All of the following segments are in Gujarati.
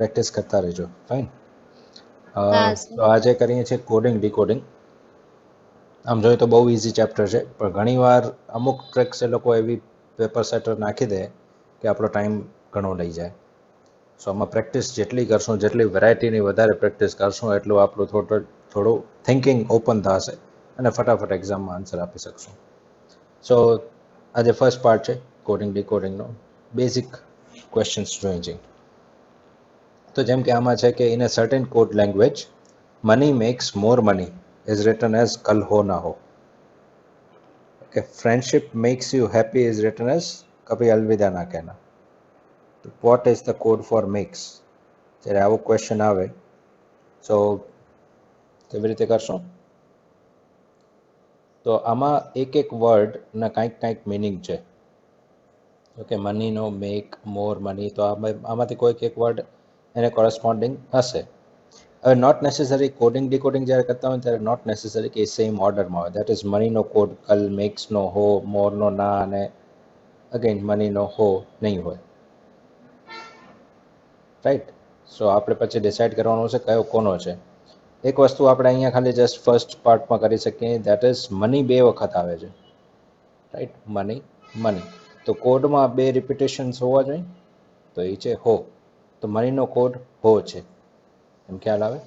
પ્રેક્ટિસ કરતા રહેજો. ફાઇન. હા સર. તો આજે કરીએ છીએ કોડિંગ ડીકોડિંગ. આમ જોઈએ તો બહુ ઇઝી ચેપ્ટર છે, પણ ઘણીવાર અમુક ટ્રેક્સ એ લોકો એવી પેપર સેટર નાખી દે કે આપણો ટાઈમ ઘણો લઈ જાય. સો આમાં પ્રેક્ટિસ જેટલી કરશું, જેટલી વેરાયટીની વધારે પ્રેક્ટિસ કરશું, એટલું આપણું થોડું થિંકિંગ ઓપન થશે અને ફટાફટ એક્ઝામમાં આન્સર આપી શકશું. સો આજે ફર્સ્ટ પાર્ટ છે કોડિંગ ડીકોડિંગનો. બેઝિક ક્વેશ્ચન્સ જોઈએ છે. તો જેમ કે આમાં છે કે in a certain code language money makes more money is written as Kal Ho Naa Ho. કે friendship makes you happy is written as Kabhi Alvida Naa Kehna. What is the code for makes? જ્યારે આવો ક્વેશ્ચન આવે સો કેવી રીતે કરશો? તો આમાં એક વર્ડના કાંઈક મિનિંગ છે. ઓકે, મનીનો, મેક, મોર, મની, તો આમાંથી કોઈક એક વર્ડ એને કોરસ્પોન્ડિંગ હશે. હવે નોટ નેસેસરી કોડિંગ ડીકોડિંગ જ્યારે કરતા હોય ત્યારે નોટ નેસેસરી કે સેમ ઓર્ડરમાં હોય. દેટ ઇઝ મનીનો કોડ કલ, મેક્સનો હો, મોરનો ના, અને અગેન મનીનો હો નહીં હોય. રાઈટ. સો આપણે પછી ડિસાઇડ કરવાનું છે કયો કોનો છે. એક વસ્તુ આપણે અહીંયા ખાલી જસ્ટ ફર્સ્ટ પાર્ટમાં કરી શકીએ, દેટ ઇઝ મની 2 વખત આવે છે. Right, money, money. તો કોડમાં 2 રિપીટેશન્સ હોવા જોઈએ. તો એ છે હો. તો મનીનો કોડ હો છે, એમ ખ્યાલ આવે.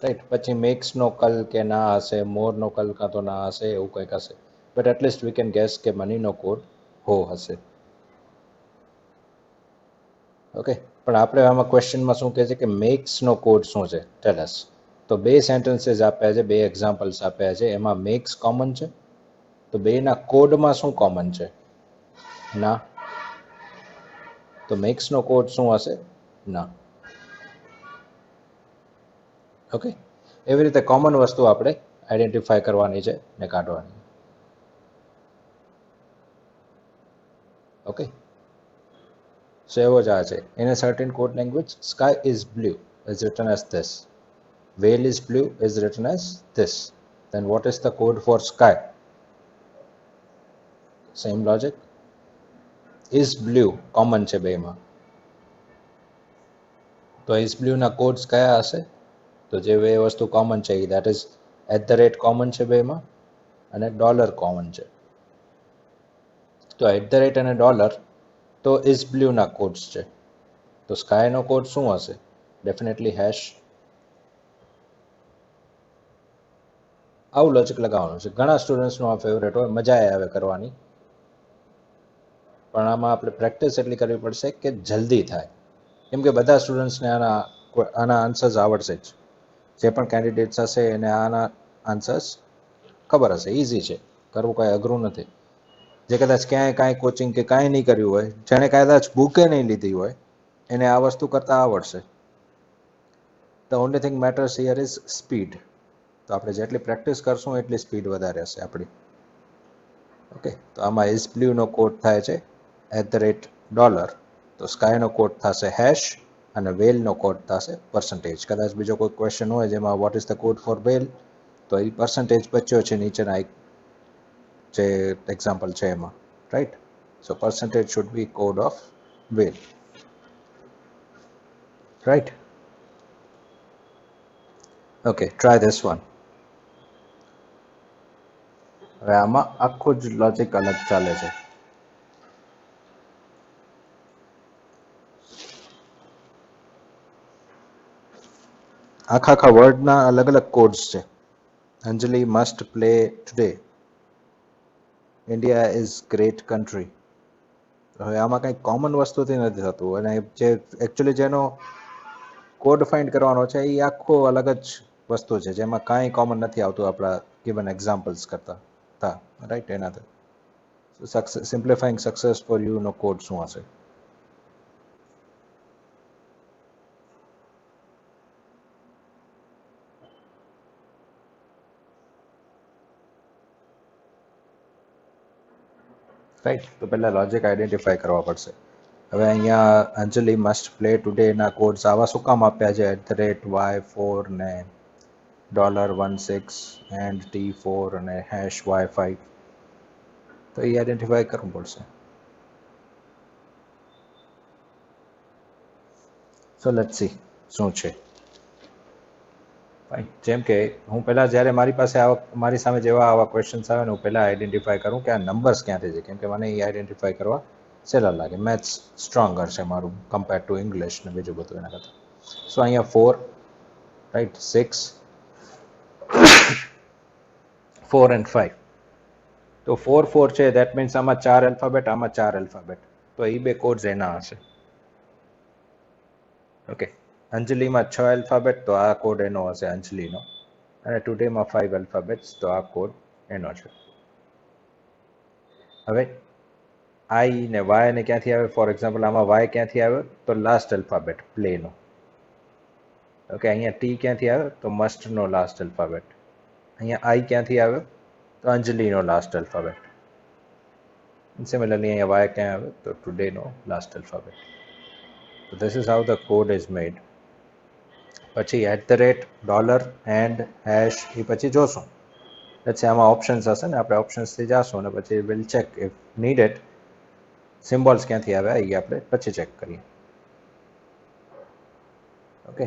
રાઈટ. પછી મેક્સનો કલ કે ના હશે, મોરનો કલ કાં તો ના હશે, એવું કંઈક હશે. But at least we can gas કે મનીનો કોડ હો હશે. ઓકે, પણ આપણે આમાં ક્વેશ્ચનમાં શું કહે છે કે મેક્સનો કોડ શું છે, ટેલ અસ. તો 2 સેન્ટેન્સીસ આપ્યા છે, 2 એક્ઝામ્પલ્સ આપ્યા છે. એમાં મેક્સ કોમન છે, તો બેના કોડમાં શું કોમન છે? ના. તો મેક્સનો કોડ શું હશે? ના. ઓકે, એવી રીતે કોમન વસ્તુ આપણે આઈડેન્ટિફાય કરવાની છે ને કાઢવાની. ઓકે, સો એવો જ આ છે. In a certain code language sky is blue is written as this. whale is blue is written as this. Then what is the code for sky? Same logic. Is blue common છે બેમાં, તો is blue ના કોડ્સ કયા હશે? તો જે બે વસ્તુ કોમન છે દેટ ઇઝ @ કોમન છે બેમાં અને ડોલર કોમન છે. તો @ અને ડોલર તો is blue ના કોડ્સ છે. તો સ્કાય નો કોડ શું હશે? Definitely hash. આવું લોજિક લગાવવાનું છે. ઘણા સ્ટુડન્ટ્સનો આ ફેવરેટ હોય, મજા આવે કરવાની, પણ આમાં આપણે પ્રેક્ટિસ એટલી કરવી પડશે કે જલ્દી થાય. કેમ કે બધા સ્ટુડન્ટ્સને આના આન્સર્સ આવડશે જ. જે પણ કેન્ડિડેટ્સ હશે એને આના આન્સર્સ ખબર હશે. ઇઝી છે, કરવું કાંઈ અઘરું નથી. જે કદાચ ક્યાંય કાંઈ કોચિંગ કે કાંઈ નહીં કર્યું હોય, જેણે કદાચ બુકે નહીં લીધી હોય, એને આ વસ્તુ કરતાં આવડશે. The only thing matters here is speed. તો આપણે જેટલી પ્રેક્ટિસ કરશું એટલી સ્પીડ વધારે હશે આપણી. ઓકે, તો આમાં ઇઝ બ્લ્યુનો કોડ થાય છે $. તો સ્કાયનો કોડ થશે હેશ અને વેલનો કોડ થશે %. કદાચ બીજો કોઈ ક્વેશ્ચન હોય જેમાં what is the code for well, તો એ પર્સન્ટેજ બચ્યો છે નીચેના એક જે એક્ઝામ્પલ છે એમાં. Right. So percentage should be code of whale. Right. Okay, try this one. હવે આમાં આખું જ લોજિક અલગ ચાલે છે. આખા વર્ડના અલગ અલગ કોડ્સ છે. Anjali must play today. India is great country. હવે આમાં કંઈ કોમન વસ્તુથી નથી થતું, અને જે એકચ્યુઅલી જેનો કોડ ફાઇન્ડ કરવાનો છે એ આખો અલગ જ વસ્તુ છે, જેમાં કાંઈ કોમન નથી આવતું આપણા ગિવન એક્ઝામ્પલ્સ કરતાં. રાઈટ. એનાથી સિમ્પ્લિફાઈંગ સક્સેસ ફોર યુ નો કોડ શું હશે? રાઈટ. તો પહેલાં લોજિક આઈડેન્ટિફાય કરવા પડશે. હવે અહીંયા અંજલિ મસ્ટ પ્લે ટુડેના કોડ્સ આવા શું કામ આપ્યા છે? @y4 ને $16 એન્ડ T4 અને #y5. તો એ આઈડેન્ટિફાય કરવું પડશે. સો લેટ્સ સી શું છે. ફાઇન. જેમ કે હું પહેલાં જ્યારે મારી સામે જેવા આવા ક્વેશ્ચન્સ આવે ને હું પહેલાં આઈડેન્ટિફાય કરું કે આ નંબર્સ ક્યાંથી છે, કેમ કે મને એ આઈડેન્ટિફાય કરવા સહેલા લાગે. મેથ્સ સ્ટ્રોંગર છે મારું કમ્પેર ટુ ઇંગ્લિશ ને બીજું બધું એના કરતાં. સો અહીંયા 4, રાઈટ, 6, 4 and 5. તો 4 4 છે, દેટ મીન્સ આમાં 4 આલ્ફાબેટ, આમાં 4 આલ્ફાબેટ, તો એ બે કોડ્સ એના હશે. ઓકે, અંજલિમાં 6 આલ્ફાબેટ, તો આ કોડ એનો હશે અંજલિનો. અને ટુડેમાં 5 આલ્ફાબેટ્સ, તો આ કોડ એનો છે. હવે આઈ ને વાય ને ક્યાંથી આવે? ફોર એક્ઝામ્પલ આમાં વાય ક્યાંથી આવ્યો? તો લાસ્ટ આલ્ફાબેટ પ્લેનો. ઓકે, અહીંયા ટી ક્યાંથી આવ્યો? તો મસ્ટનો લાસ્ટ આલ્ફાબેટ. અહીંયા આઈ ક્યાંથી આવ્યો? તો અંજલિનો લાસ્ટ આલ્ફાબેટ. સિમિલરલી અહીંયા વાય ક્યાં આવ્યો? તો ટુડેનો last alphabet. So this is how the code is made. પછી $, and hash એ પછી જોશું. એટલે આમાં ઓપ્શન્સ હશે ને, આપણે ઓપ્શન્સથી જાશું અને પછી will check if needed symbols ક્યાંથી આવ્યા એ આપણે પછી ચેક કરીએ. ઓકે,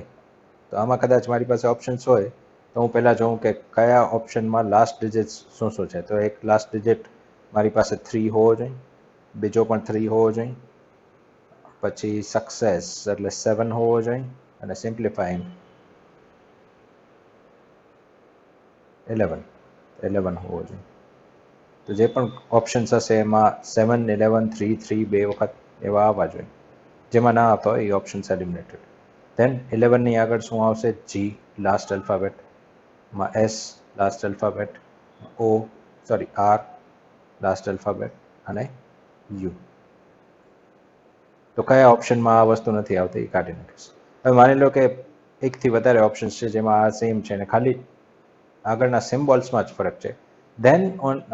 તો આમાં કદાચ મારી પાસે ઓપ્શન્સ હોય તો હું પહેલાં જોઉં કે કયા ઓપ્શનમાં લાસ્ટ ડિજિટ શું શું છે. તો એક લાસ્ટ ડિજિટ મારી પાસે 3 હોવો જોઈએ, બીજો પણ 3 હોવો જોઈએ, પછી સક્સેસ એટલે 7 હોવો જોઈએ, અને સિમ્પ્લિફાઈંગ 11 હોવો જોઈએ. તો જે પણ ઓપ્શન્સ હશે એમાં 7, 11, 3, 3 બે વખત એવા આવવા જોઈએ. જેમાં ના આવતો હોય એ ઓપ્શન્સ એલિમિનેટેડ. ધેન 11 ની આગળ શું આવશે? જી લાસ્ટ આલ્ફાબેટ, માં S last alphabet, R last alphabet, અને યુ. તો કયા ઓપ્શનમાં આ વસ્તુ નથી આવતી એ કાઢી નાખીશ. હવે માની લો કે એકથી વધારે ઓપ્શન્સ છે જેમાં આ સેમ છે અને ખાલી આગળના સિમ્બોલ્સમાં જ ફરક છે, ધેન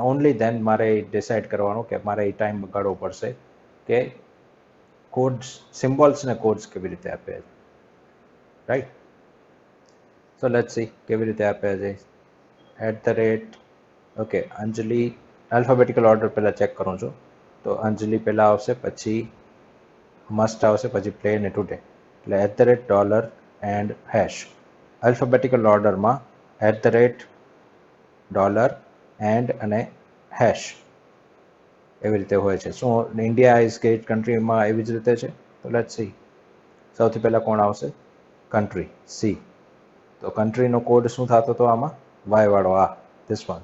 ઓનલી ધેન મારે ડિસાઇડ કરવાનું કે મારે એ ટાઈમ બગાડવો પડશે કે કોડ્સ, સિમ્બોલ્સ ને કોડ્સ કેવી રીતે આપ્યા છે. રાઈટ, સો લેટ્સ સી કેવી રીતે આપ્યા છે. ઓકે, અંજલિ આલ્ફાબેટિકલ ઓર્ડર પહેલાં ચેક કરું છું. તો અંજલિ પહેલાં આવશે, પછી મસ્ટ આવશે, પછી પ્લે ને ટુડે. એટલે $, and hash આલ્ફાબેટિકલ ઓર્ડરમાં $, and અને હેશ એવી રીતે હોય છે. શું ઇન્ડિયા ઇઝ ગ્રેટ કન્ટ્રીમાં એવી જ રીતે છે? તો લેટ્સ સી. સૌથી પહેલાં કોણ આવશે? Country, C. તો કન્ટ્રીનો કોડ શું થતો હતો આમાં? વાય વાળો, આ ધીસ વન,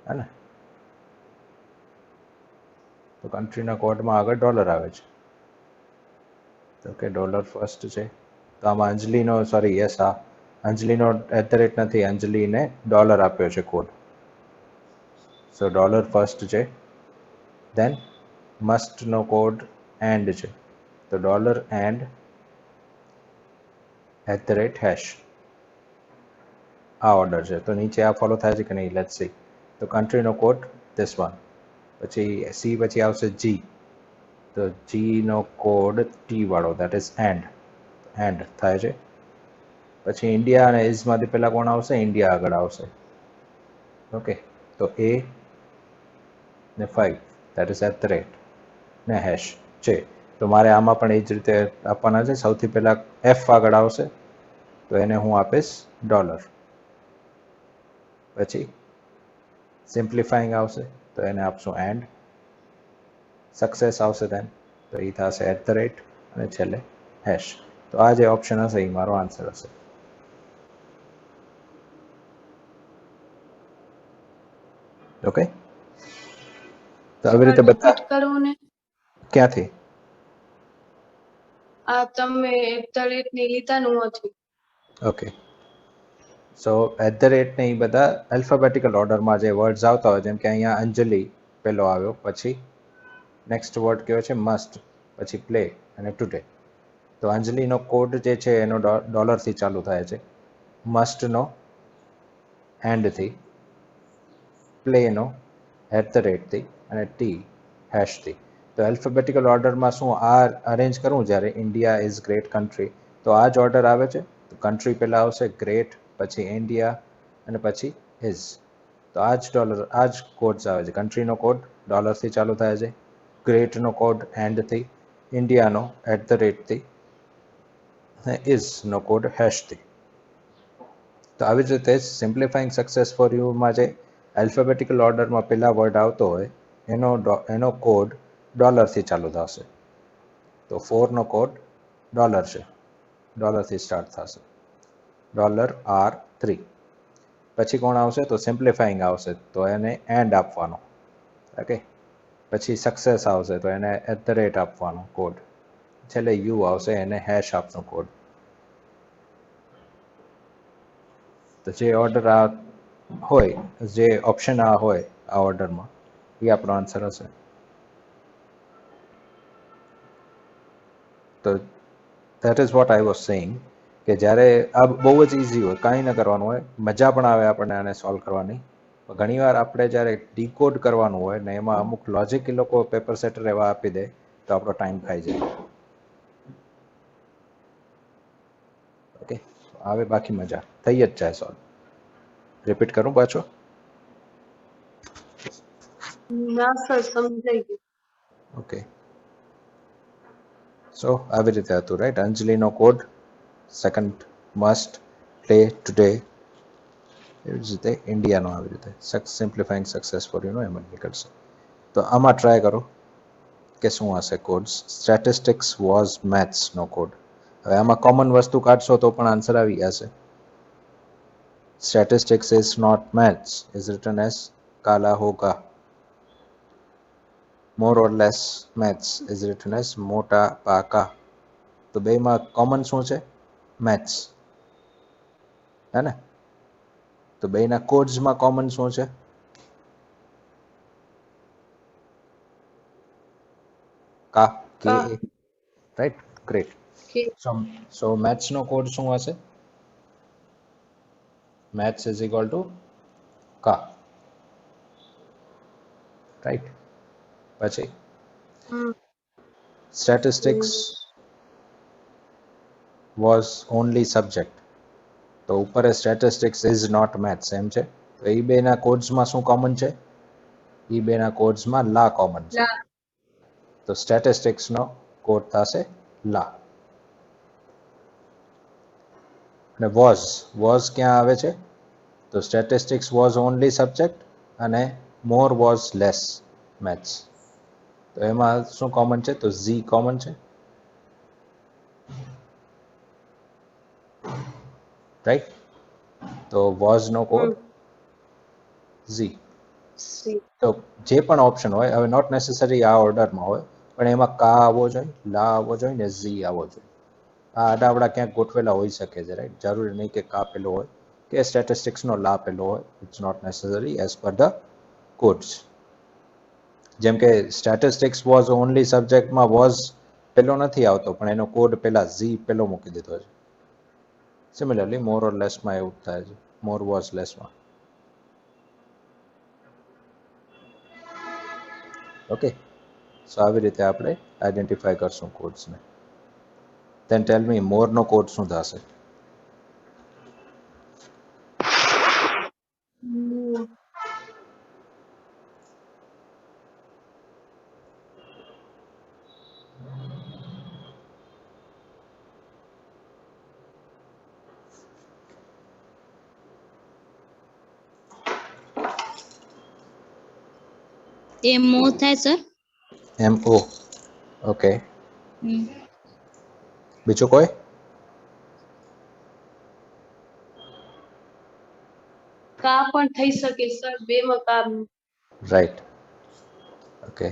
હે ને? તો કન્ટ્રીના કોડમાં આગળ ડોલર આવે છે. ઓકે, ડોલર ફર્સ્ટ છે. તો આમાં અંજલિનો, સોરી, યસ, આ અંજલિનો @ નથી, અંજલિને ડોલર આપ્યો છે કોડ. સો ડોલર ફર્સ્ટ છે. ધેન મસ્ટનો કોડ એન્ડ છે, તો $and @hash આ ઓર્ડર છે. તો નીચે આ ફોલો થાય છે કે નહીં? Let's see. તો કન્ટ્રીનો કોડ ધીસ વન, પછી સી, પછી આવશે જી. તો જીનો કોડ ટી વાળો, દેટ ઇઝ એન્ડ થાય છે. પછી ઇન્ડિયા અને ઇઝમાંથી પહેલાં કોણ આવશે? ઇન્ડિયા આગળ આવશે. ઓકે, તો એ ને 5, દેટ ઇઝ @ ને હેશ છે. તો મારે આમાં પણ એ જ રીતે આપવાના છે. સૌથી પહેલાં એફ આગળ આવશે, તો એને હું આપીશ ડોલર. પછી સિમ્પ્લિફાઈંગ આવશે, તો એને આપશું એન્ડ. સક્સેસ આવશે ધેન, તો એ થશે @ અને છેલ્લે હેશ. તો આ જે ઓપ્શન હશે એ મારો આન્સર હશે. ઓકે, તો આવી રીતે બધા રિપીટ કરો ને. ક્યાંથી? આ તમે @ ની લીધાનું હતું. ઓકે, સો @ ને એ બધા આલ્ફાબેટિકલ ઓર્ડરમાં જે વર્ડ્સ આવતા હોય, જેમ કે અહીંયા અંજલિ પહેલો આવ્યો, પછી નેક્સ્ટ વર્ડ કયો છે? મસ્ટ, પછી પ્લે અને ટુડે. તો અંજલિનો કોડ જે છે એનો ડોલરથી ચાલુ થાય છે, મસ્ટનો એન્ડથી, પ્લેનો @ અને ટી હેશથી. તો આલ્ફાબેટિકલ ઓર્ડરમાં શું આ અરેન્જ કરું જ્યારે ઇન્ડિયા ઇઝ ગ્રેટ કન્ટ્રી, તો આ જ ઓર્ડર આવે છે. તો કન્ટ્રી પહેલાં આવશે, ગ્રેટ, પછી ઇન્ડિયા, અને પછી ઇઝ. તો આ જ કોડ્સ આવે છે. કન્ટ્રીનો કોડ ડોલરથી ચાલુ થાય છે, ગ્રેટનો કોડ એન્ડથી, ઇન્ડિયાનો @ ને ઇઝનો કોડ #થી. તો આવી જ રીતે સિમ્પ્લિફાઈંગ સક્સેસ ફોર યુમાં જે આલ્ફાબેટિકલ ઓર્ડરમાં પહેલા વર્ડ આવતો હોય એનો કોડ ડોલરથી ચાલુ થશે. તો 4નો કોડ ડોલર છે, ડોલરથી સ્ટાર્ટ થશે, $R3. પછી કોણ આવશે? તો સિમ્પ્લિફાઈંગ આવશે, તો એને એન્ડ આપવાનો. ઓકે, પછી સક્સેસ આવશે તો એને @ આપવાનો કોડ, છેલ્લે યુ આવશે એને # આપનો કોડ. તો જે ઓર્ડર આ હોય, જે ઓપ્શન આ હોય આ ઓર્ડરમાં, એ આપણો આન્સર હશે. તો that is what I was saying કે જ્યારે આ બહુ જ ઇઝી હોય, કાંઈ ન કરવાનું હોય, મજા પણ આવે આપણને આને સોલ્વ કરવાની. ઘણીવાર આપણે જ્યારે ડીકોડ કરવાનું હોય ને એમાં અમુક લોજિક એ લોકો પેપર સેટર એવા આપી દે તો આપણો ટાઈમ ખાઈ જાય. ઓકે, આવે બાકી મજા થઈ જ જાય સોલ્વ. રિપીટ કરું પાછો? ના સર, સમજાઈ ગયું. ઓકે, સો આવી રીતે હતું, રાઈટ? અંજલિનો code second must play today. એવી જ રીતે ઇન્ડિયાનો આવી રીતે સિમ્પ્લિફાઈંગ સક્સેસ ફોર યુનો એમ જ નીકળશે. તો આમાં ટ્રાય કરો કે શું હશે કોડ્સ. સ્ટેટિસ્ટિક્સ વોઝ મેથ્સનો કોડ. હવે આમાં કોમન વસ્તુ કાઢશો તો પણ આન્સર આવી જશે. Statistics is not maths is written as કાલા હોગા. more or less maths is written as mota paka. તો બેમાં કોમન શું છે? મેથ્સ, હે ને? તો બેના કોડ્સમાં કોમન શું છે? કા, કે કા. એ, રાઈટ? ગ્રેટ. કે. સો મેથ્સનો કોડ શું હશે? maths is equal to કા, રાઈટ? પછી સ્ટેટિસ્ટિક્સ was only subject. તો ઉપર સ્ટેટિસ્ટિક્સ ઇઝ નોટ મેથ્સ એમ છે. તો એ બેના કોડ્સમાં શું કોમન છે? એ બેના કોડ્સમાં લા કોમન છે. તો સ્ટેટિસ્ટિક્સનો કોડ થશે લા. અને વોઝ ક્યાં આવે છે? તો સ્ટેટિસ્ટિક્સ વોઝ ઓનલી સબ્જેક્ટ અને મોર વોઝ લેસ મેથ્સ. તો એમાં શું કોમન છે? તો ઝી કોમન છે, રાઈટ? તો વોઝનો કોડ ઝી. તો જે પણ ઓપ્શન હોય, હવે નોટ નેસેસરી આ ઓર્ડરમાં હોય, પણ એમાં કા આવવો જોઈએ, લા આવવો જોઈએ ને ઝી આવવો જોઈએ. આ આડાવડા ક્યાંક ગોઠવેલા હોઈ શકે છે, રાઈટ? જરૂરી નહીં કે કા પેલો હોય કે સ્ટેટિસ્ટિક્સનો લા પેલો હોય. It's not necessary as per the codes. જેમ કે સ્ટેટિસ્ટિક્સ વોઝ ઓનલી સબ્જેક્ટમાં વોઝ પેલો નથી આવતો, પણ એનો કોડ પેલા ઝી પેલો મૂકી દીધો છે. સિમિલરલી મોર ઓર લેસમાં એવું થાય છે, મોર વોઝ લેસમાં. ઓકે, સો આવી રીતે આપણે આઈડેન્ટિફાય કરશું કોડ્સને. ધેન ટેલ મી મોરનો કોડ શું થશે? MO થાય સર. MO. ઓકે, બીજું કોઈ? કા પણ થઈ શકે સર, બેમાં કા. રાઈટ. ઓકે,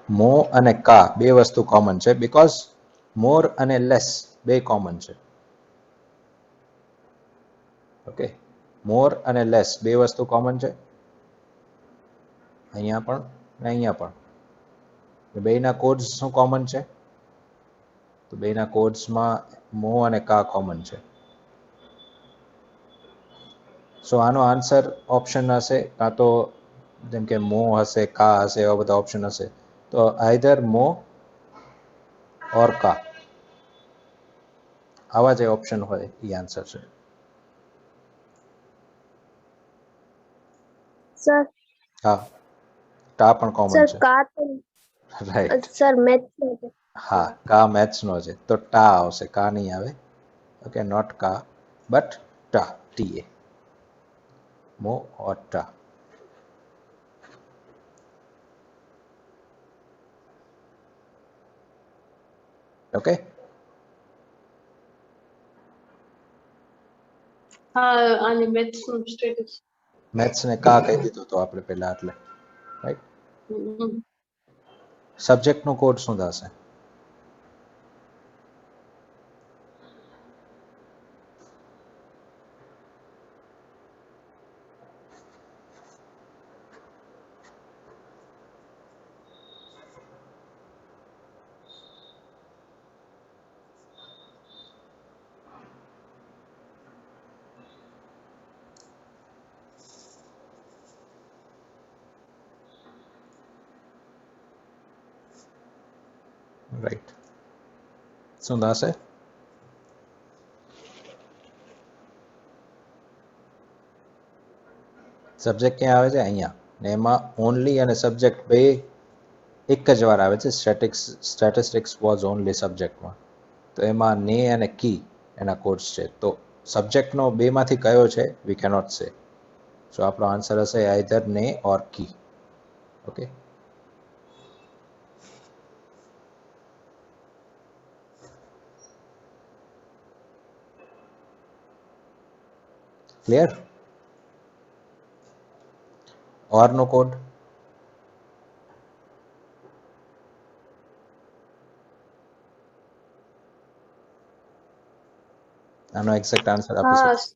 મો અને કા બે વસ્તુ કોમન છે, બીકોઝ મોર અને લેસ બે કોમન છે. ઓકે, મોર અને લેસ બે વસ્તુ કોમન છે, અહીંયા પણ ને અહીંયા પણ. બેના કોડ્સ શું કોમન છે? તો બેના કોડ્સમાં મો અને કા કોમન છે. સો આનો આન્સર ઓપ્શન હશે, કાં તો જેમ કે મો હશે, કા હશે, એવા બધા ઓપ્શન હશે. તો આઈધર મો ઓર કા, આવા જે ઓપ્શન હોય એ આન્સર છે. સર હા, ટા પણ કોમન સર છે, કા તો રાઈટ. સર મેચ હા, કા મેથ્સનો છે તો ટા આવશે, કા નહીં આવે. ઓકે, નોટ કા બટ ટા, TA, મો ઓર ટા. ઓકે, હા આને મેથ્સ નું સ્ટેટસ. મેથ્સને કા કહી દીધું તો આપણે પહેલા, એટલે રાઈટ. સબ્જેક્ટનો કોડ શું થશે? રાઈટ, શું થશે? સબ્જેક્ટ ક્યાં આવે છે? અહીંયા. ને એમાં ઓનલી અને સબ્જેક્ટ બે એક જ વાર આવે છે. સ્ટેટિસ્ટિક્સ વોઝ ઓનલી સબ્જેક્ટમાં. તો એમાં ને અને કી એના કોડ્સ છે. તો સબ્જેક્ટનો બેમાંથી કયો છે વી કેનોટ સે. સો આપણો આન્સર હશે આઈધર ને ઓર કી. Okay, clear? Or no code આનો એક્ઝેક્ટ આન્સર આપી હા શકશે?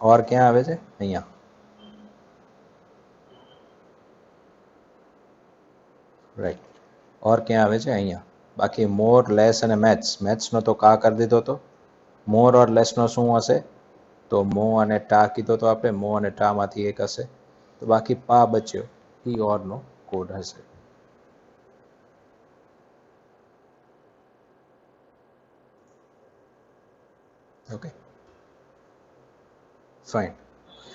ઓર ક્યાં આવે છે? અહીંયા. રાઈટ, ઓર ક્યાં આવે છે? અહીંયા. બાકી મોર, લેસ અને મેથ્સનો તો કા કરી દીધો હતો. મોર ઓર લેસનો શું હશે? તો મો અને ટા કીધો તો આપણે, મો અને ટા માંથી એક હશે. તો બાકી પા બચ્યો, ઈ ઓરનો કોડ હશે. Okay, fine.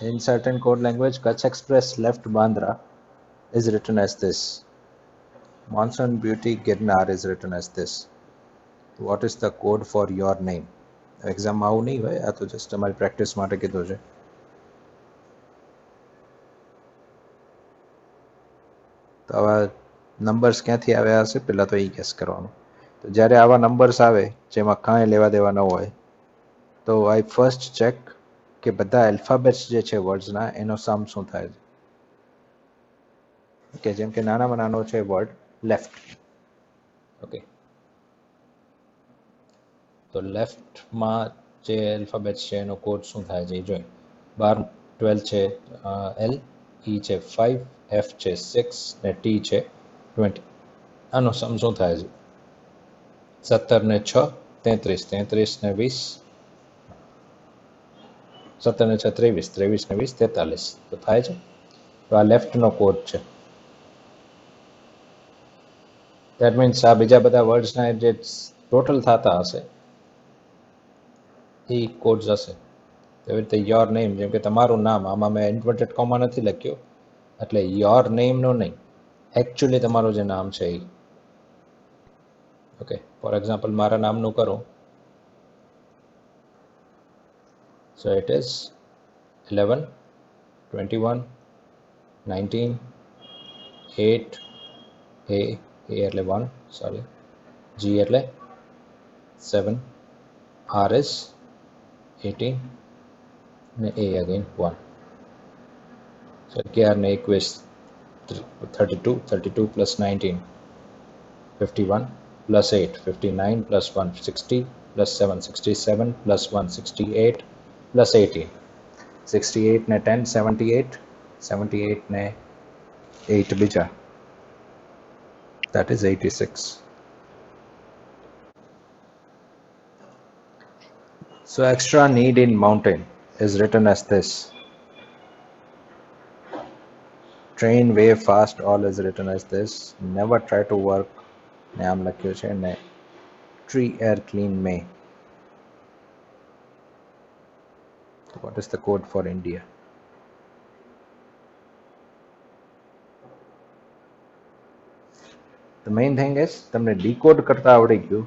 In certain code language, Kutch Express left Bandra is written as this. Monsoon Beauty Girnar is written as this. What is the code for your name? એક્ઝામમાં આવું નહીં હોય, આ તો જસ્ટ તમારી પ્રેક્ટિસ માટે કીધું છે. તો આવા નંબર્સ ક્યાંથી આવ્યા હશે પહેલાં તો એ ગેસ કરવાનું. તો જ્યારે આવા નંબર્સ આવે જેમાં કાંઈ લેવા દેવા ન હોય, તો આઈ ફર્સ્ટ ચેક કે બધા એલ્ફાબેટ્સ જે છે વર્ડ્સના એનો સમ શું થાય છે. ઓકે, જેમ કે નાનામાં નાનો છે વર્ડ લેફ્ટ. ઓકે, તો લેફ્ટમાં જે એલ્ફાબેટ્સ છે એનો કોડ શું થાય છે એ જોઈએ. 12 છે એલ, ઈ છે 5, એફ છે 6 ને ટી છે 20. આનો સમ શું થાય છે? 17 ને 6 33, 33 ને 20, 17 ને 6 23, 23 ને 20 43. તો થાય છે. તો આ લેફ્ટનો કોડ છે. દેટ મીન્સ આ બીજા બધા વર્ડ્સના જે ટોટલ થતા હશે એ કોડ્સ હશે. એવી રીતે યોર નેમ, જેમ કે તમારું નામ, આમાં મેં ઇન્વર્ટેડ કોમા નથી લખ્યો, એટલે યોર નેમનો નહીં, એકચ્યુઅલી તમારું જે નામ છે એ. ઓકે, ફોર એક્ઝામ્પલ મારા નામનું કરું, સો ઇટ ઇઝ 11, 21, 19, 8, A એટલે 1, સોરી, G એટલે 7, R is 18 ને A again 1. So 11 ને 21 32, 32 plus 19 51 plus 8 59 plus 1 60 plus 7 67 plus 1 68 plus 18 68 ને 10 78 78 ને 8 બીજા, that is 86. So extra need in mountain is written as this. Train way fast all is written as this. Never try to work ને આમ લખ્યું છે ને tree air clean May. What is the code for India? The main thing is તમને ડીકોડ કરતા આવડી ગયું,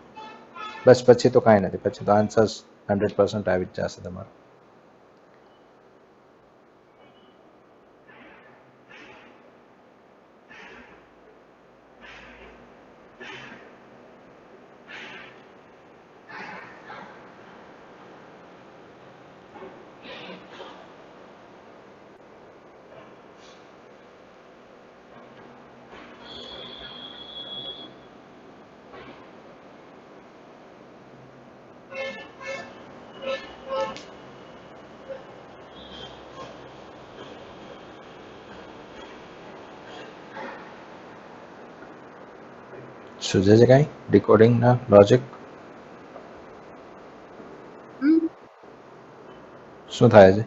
બસ પછી તો કાંઈ નથી, પછી તો આન્સર્સ 100% આવી જ જશે તમારે. સુજે છે કાંઈ ડીકોડિંગના લોજિક? શું થાય છે?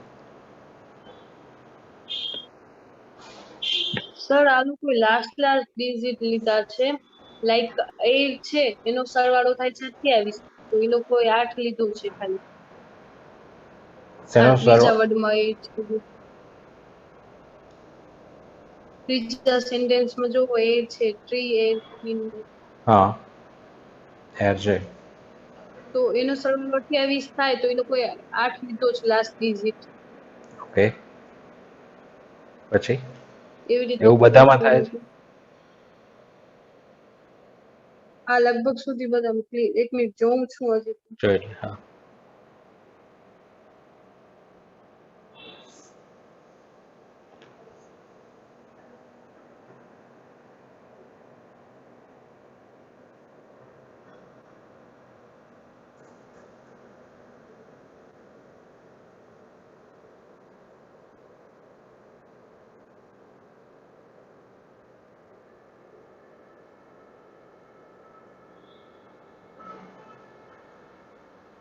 સર આ લોકો લાસ્ટ ડિજિટ લીધા છે, લાઈક 8 છે એનો સરવાળો થાય છે 28, તો એ લોકોએ 8 લીધું છે ખાલી. શેનો બીજા વર્ડમાં 8 છે, ત્રીજા સેન્ટેન્સમાં જો 8 છે, ટ્રી એર હા એર છે, તો એનો સરવાળો 28 થાય, તો એ લોકોએ 8 લીધો છે લાસ્ટ ડિજિટ. ઓકે પછી એવી રીતે એવું બધામાં થાય છે? આ લગભગ સુધી બધા. એક મિનિટ જોઉં છું હજી. જોઈ લે. હા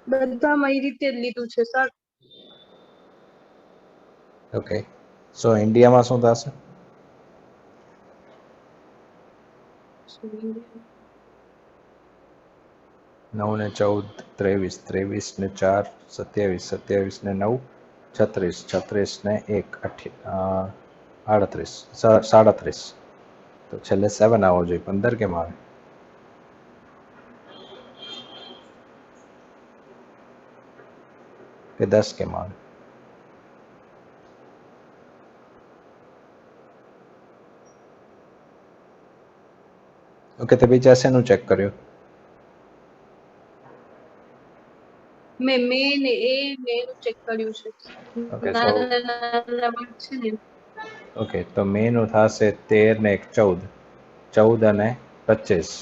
બધામાં એ રીતે જ લીધું છે સર. ઓકે સો ઇન્ડિયામાં શું થશે? 9 ને 14 23, 23 ને 4 27, 27 ને 9 36, 36 ને 1 38, 37, તો છેલ્લે 7 આવવો જોઈએ, 15 કેમ આવે? કે 10 કેમ આવે? ઓકે તો બીજા શેનું ચેક કર્યું? મેં ને એનું ચેક કર્યું છે. ઓકે સો નાના વર્ડ છે ને. ઓકે તો મેનું થશે 13 ને 1 14, 14 અને 25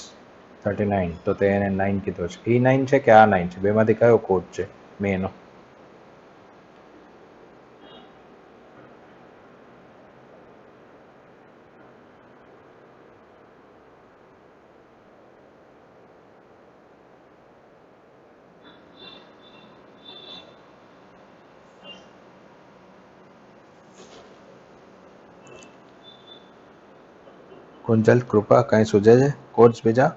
39, તો તે એને 9 કીધો છે. એ 9 છે કે આ 9 છે? બેમાંથી કયો કોડ છે મેનો? કુંજલ કૃપા કઈ સૂઝે છે કોડ્સ બીજા?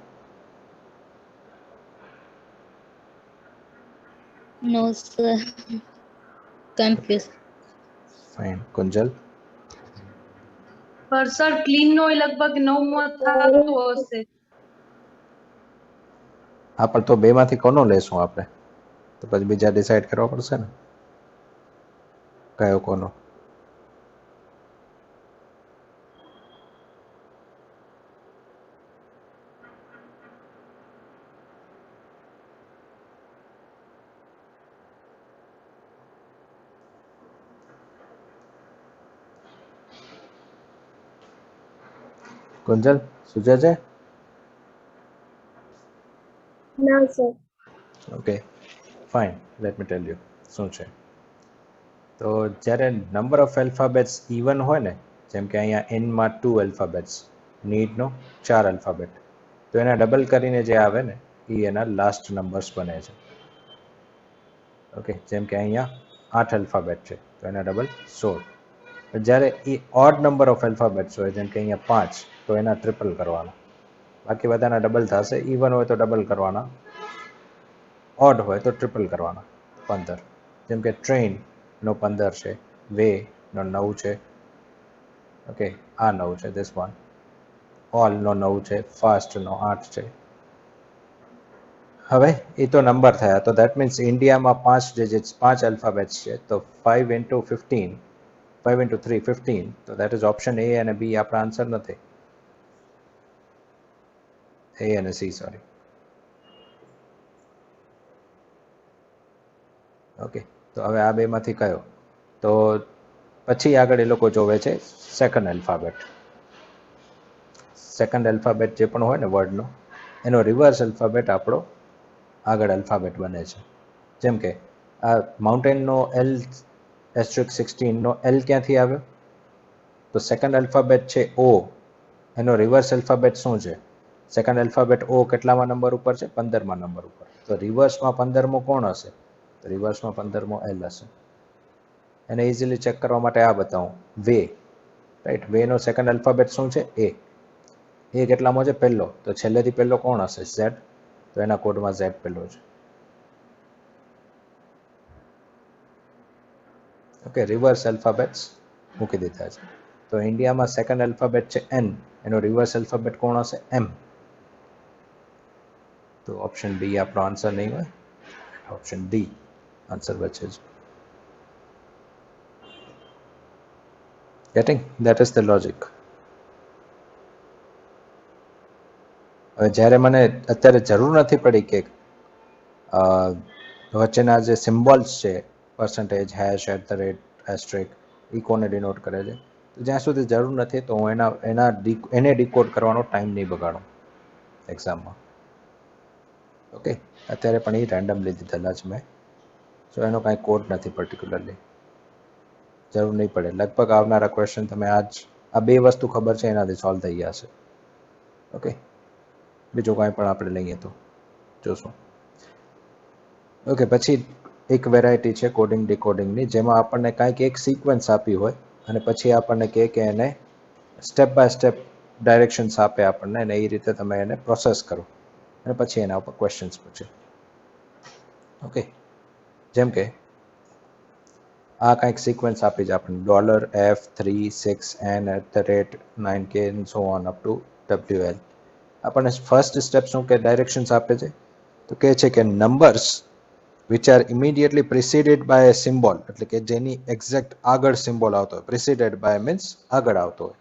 No, sir. Confused. Fine. Kunjal? પર સર ક્લીન નો લગભગ 9માં થતો હશે. હા પણ તો બેમાંથી કોનો લેશું આપણે? તો પછી બીજા ડિસાઈડ કરવા પડશે ને કયો કોનો. કુંજલ સૂઝે છે? ના sir. Okay fine, let me tell you શું છે. તો જ્યારે નંબર ઓફ એલ્ફાબેટ્સ ઇવન હોય ને, જેમ કે અહીંયા એનમાં 2 એલ્ફાબેટ્સ, નીડનો 4 એલ્ફાબેટ, તો એના ડબલ કરીને જે આવે ને એ એના લાસ્ટ નંબર્સ બને છે. ઓકે જેમ કે અહીંયા 8 એલ્ફાબેટ છે તો એના ડબલ 16. જ્યારે એ ઓડ નંબર ઓફ એલ્ફાબેટ્સ હોય, જેમ કે અહીંયા 5, તો એના ટ્રિપલ કરવાના. બાકી બધાના ડબલ થશે. ઇવન હોય તો ડબલ કરવાના, ઓડ હોય તો ટ્રિપલ કરવાના. 15, જેમ કે ટ્રેન નો 15 છે, વે નો 9 છે. ઓકે આ 9 છે, ધીસ વન. ઓલનો 9 છે, ફાસ્ટનો 8 છે. હવે એ તો નંબર થયા, તો દેટ મીન્સ ઇન્ડિયામાં 5 ડિજિટ્સ 5 આલ્ફાબેટ્સ છે, તો 5 into 15 5 into 3 15, તો દેટ ઇઝ ઓપ્શન એ અને બી આપણા આન્સર નથી. એ અને સી, સોરી. ઓકે, તો હવે આ બેમાંથી કયો? તો પછી આગળ એ લોકો જોવે છે સેકન્ડ આલ્ફાબેટ. સેકન્ડ આલ્ફાબેટ જે પણ હોય ને વર્ડનો, એનો રિવર્સ આલ્ફાબેટ આપણો આગળ આલ્ફાબેટ બને છે. જેમ કે આ માઉન્ટેનનો એલ *16 નો એલ ક્યાંથી આવ્યો? તો સેકન્ડ આલ્ફાબેટ છે ઓ, એનો રિવર્સ આલ્ફાબેટ શું છે? સેકન્ડ આલ્ફાબેટ ઓ કેટલામાં નંબર ઉપર છે? 15મા નંબર ઉપર. તો રિવર્સમાં 15મો કોણ હશે? તો રિવર્સમાં 15મો એલ હશે. એને ઇઝીલી ચેક કરવા માટે આ બતાવું, વે, રાઈટ? વેનો સેકન્ડ આલ્ફાબેટ શું છે? એ. એ કેટલામો છે? પહેલો. તો છેલ્લેથી પહેલો કોણ હશે? ઝેડ. તો એના કોડમાં ઝેડ પહેલો છે. ઓકે, રિવર્સ આલ્ફાબેટ્સ મૂકી દીધા છે. તો ઇન્ડિયામાં સેકન્ડ આલ્ફાબેટ છે એન, એનો રિવર્સ આલ્ફાબેટ કોણ હશે? એમ. તો ઓપ્શન ડી આપણો આન્સર નહીં હોય, ઓપ્શન ડી આન્સર બચે છે. Getting? That is the logic. હવે જ્યારે મને અત્યારે જરૂર નથી પડી કે વચ્ચેના જે સિમ્બોલ્સ છે, પર્સન્ટેજ, હેશ, એસ્ટ્રિક, એ કોને ડિનોટ કરે છે, તો જ્યાં સુધી જરૂર નથી તો હું એને ડીકોડ કરવાનો ટાઈમ નહીં બગાડું એક્ઝામમાં. ઓકે, અત્યારે પણ એ રેન્ડમલી દીધેલા છે મેં, સો એનો કાંઈ કોડ નથી પર્ટિક્યુલરલી, જરૂર નહીં પડે. લગભગ આવનારા ક્વેશ્ચન તમે આ બે વસ્તુ ખબર છે એનાથી સોલ્વ થઈ ગયા છે. ઓકે, બીજું કાંઈ પણ આપણે લઈએ તો જોશું. ઓકે, પછી એક વેરાયટી છે કોડિંગ ડીકોડિંગની, જેમાં આપણને કાંઈક એક સિક્વન્સ આપી હોય અને પછી આપણને કહે કે એને સ્ટેપ બાય સ્ટેપ ડાયરેક્શન્સ આપે આપણને, અને એ રીતે તમે એને પ્રોસેસ કરો અને પછી એના ઉપર ક્વેશ્ચન્સ પૂછે. ઓકે, જેમ કે આ કાંઈક સિક્વન્સ આપી છે આપણને, $F3 6N@9K and so on up to WL. આપણને ફર્સ્ટ સ્ટેપ શું કે ડાયરેક્શન્સ આપે છે? તો કહે છે કે numbers which are immediately preceded by a symbol, એટલે કે જેની એક્ઝેક્ટ આગળ સિમ્બોલ આવતો હોય. preceded by means આગળ આવતો હોય,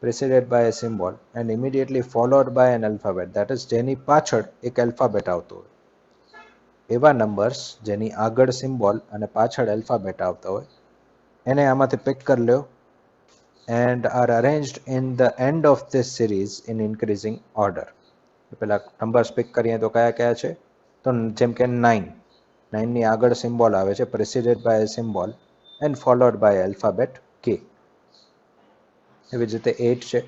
preceded by a symbol and immediately followed by an alphabet, that is જેની પાછળ એક આલ્ફાબેટ આવતો હોય. એવા નંબર્સ જેની આગળ સિમ્બોલ અને પાછળ આલ્ફાબેટ આવતા હોય એને આમાંથી પિક કરી લ્યો and are arranged in the end of this series in increasing order. પેલા નંબર્સ પિક કરીએ તો કયા કયા છે? તો જેમ કે 9 ની આગળ સિમ્બોલ આવે છે preceded by a symbol and followed by alphabet K. એવી જ રીતે 8 છે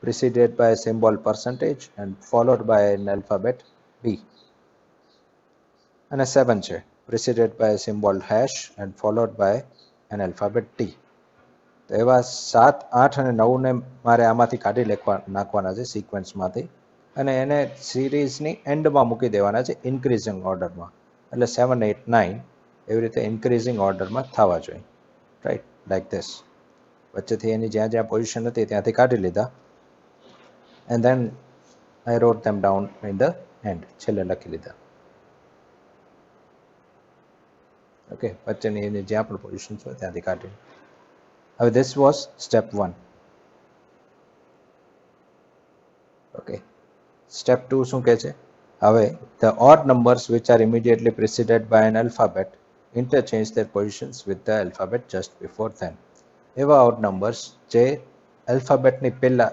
preceded by a symbol percentage and followed by an alphabet B. અને 7 છે preceded by a symbol hash and followed by an alphabet T. તો એવા 7, 8 અને 9 ને મારે આમાંથી કાઢી નાખવાના છે સિક્વન્સમાંથી, અને એને સિરીઝની એન્ડમાં મૂકી દેવાના છે ઇન્ક્રીઝિંગ ઓર્ડરમાં. એટલે 7, 8, 9 એવી રીતે ઇન્ક્રીઝિંગ ઓર્ડરમાં થવા જોઈએ, રાઈટ? Like this. વચ્ચેથી એની જ્યાં જ્યાં પોઝિશન હતી ત્યાંથી કાઢી લીધા and then I wrote them down in the end, છેલ્લે લખી લીધા. ઓકે, વચ્ચેની એની જ્યાં પણ પોઝિશન હોય ત્યાંથી કાઢી. હવે this was step 1. Okay, step 2 શું કહે છે? હવે the odd numbers which are immediately preceded by an alphabet interchange their positions with the alphabet just before them. એવા odd numbers જે alphabetની પહેલા,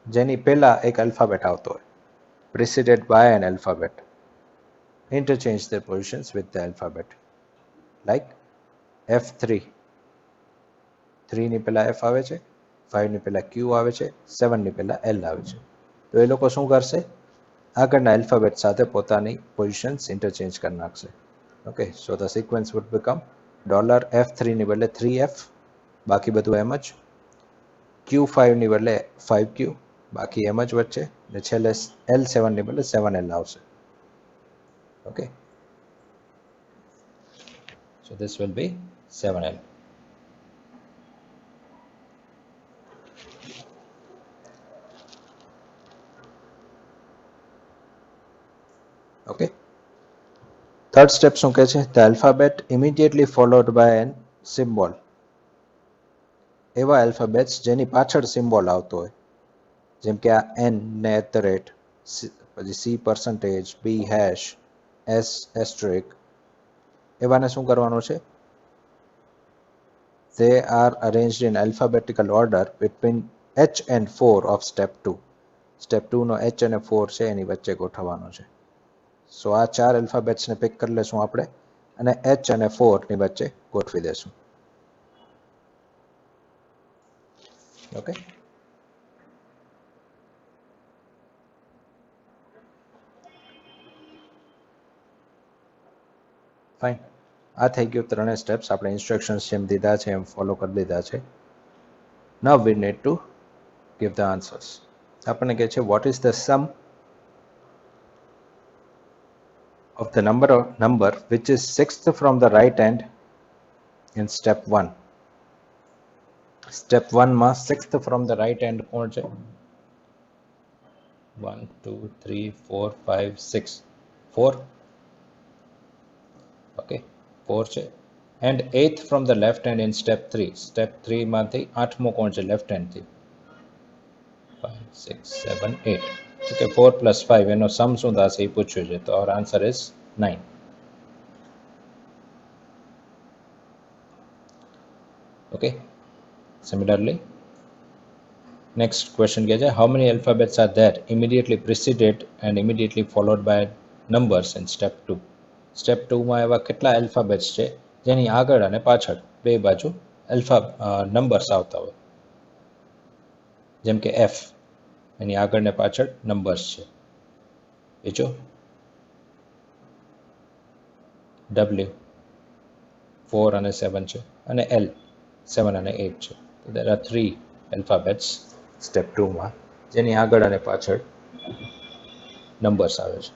જેની પહેલા એક alphabet આવતો હોય, preceded by an alphabet, interchange their positions with the alphabet. Like F3, 3 ની પહેલા F આવે છે, 5 ની પહેલા Q આવે છે, 7 ની પહેલા L આવે છે. તો એ લોકો શું કરશે? આગળના આલ્ફાબેટ સાથે પોતાની પોઝિશન્સ ઇન્ટરચેન્જ કરી નાખશે. Okay, so the sequence would become $F3 ની બદલે 3F, બાકી બધું એમ જ. Q5 ની બદલે 5Q, બાકી એમ જ વચ્ચે, ને છેલ્લે L7 ની બદલે 7L આવશે. Okay, so this will be 7L. Okay, third step શું કહે છે? The alphabet immediately followed by an symbol. એવા આલ્ફાબેટ્સ જેની પાછળ સિમ્બોલ આવતો હોય, જેમ કે આ એન ને એટ ધ રેટ, પછી સી પર્સન્ટેજ, બી હેશ, એસ એસ્ટ્રિક, એવાને શું કરવાનું છે? They are arranged in alphabetical order between H and 4 of step 2. Step 2 no H અને 4 છે એની વચ્ચે ગોઠવવાનો છે. સો આ ચાર alphabets ને પિક કરી લેશું આપણે અને H અને 4 ની વચ્ચે ગોઠવી દેશું. Okay, fine. આ થઈ ગયું ત્રણેય સ્ટેપ્સ. આપણે ઇન્સ્ટ્રક્શન્સ જેમ દીધા છે એમ ફોલો કરી લીધા છે. Now we need to give the answers. આપણને કહે છે what is the sum of the number which is sixth from the right hand in step 1. Step 1 માં sixth from the right hand કોણ છે? 1 2 3 4 5 6 4. okay, 4 છે. and eighth from the left hand in step 3. step 3 માંથી આઠમો કોણ છે લેફ્ટ હેન્ડ થી? 5 6 7 8. okay, 4 plus 5 એનો સમ શું થશે એ પૂછ્યું છે. તો our answer is 9. okay, similarly next question કહે છે how many alphabets are there immediately preceded and immediately followed by numbers in step 2. step 2 માં એવા કેટલા alphabets છે જેની આગળ અને પાછળ બે બાજુ નંબર્સ આવતા હોય? જેમ કે F, એની આગળ ને પાછળ નંબર્સ છે. બીજો W 4 અને 7 છે અને L 7 અને 8 છે. તો there are 3 alphabets step 2 માં જેની આગળ અને પાછળ નંબર્સ આવે છે.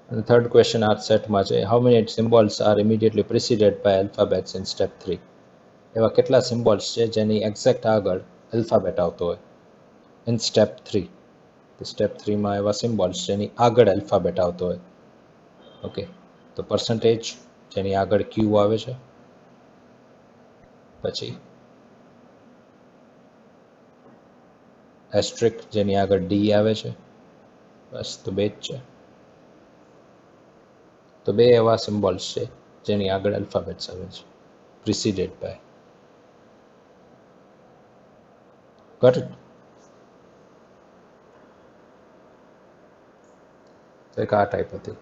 And the third question આ સેટમાં છે how many symbols are immediately preceded by alphabets in step 3. એવા કેટલા સિમ્બોલ્સ છે જેની એક્ઝેક્ટ આગળ આલ્ફાબેટ આવતો હોય in step 3. તો સ્ટેપ 3 માં એવા સિમ્બોલ્સ જેની આગળ આલ્ફાબેટ આવતો હોય. ઓકે, તો પર્સન્ટેજ જેની આગળ Q આવે છે, પછી એસ્ટ્રિક જેની આગળ D આવે છે. બસ, તો બે જ છે. તો બે એવા સિમ્બોલ્સ છે જેની આગળ આલ્ફાબેટ્સ આવે છે પ્રિસીડેડ બાય. Got it? તો એક આ ટાઈપ હતી.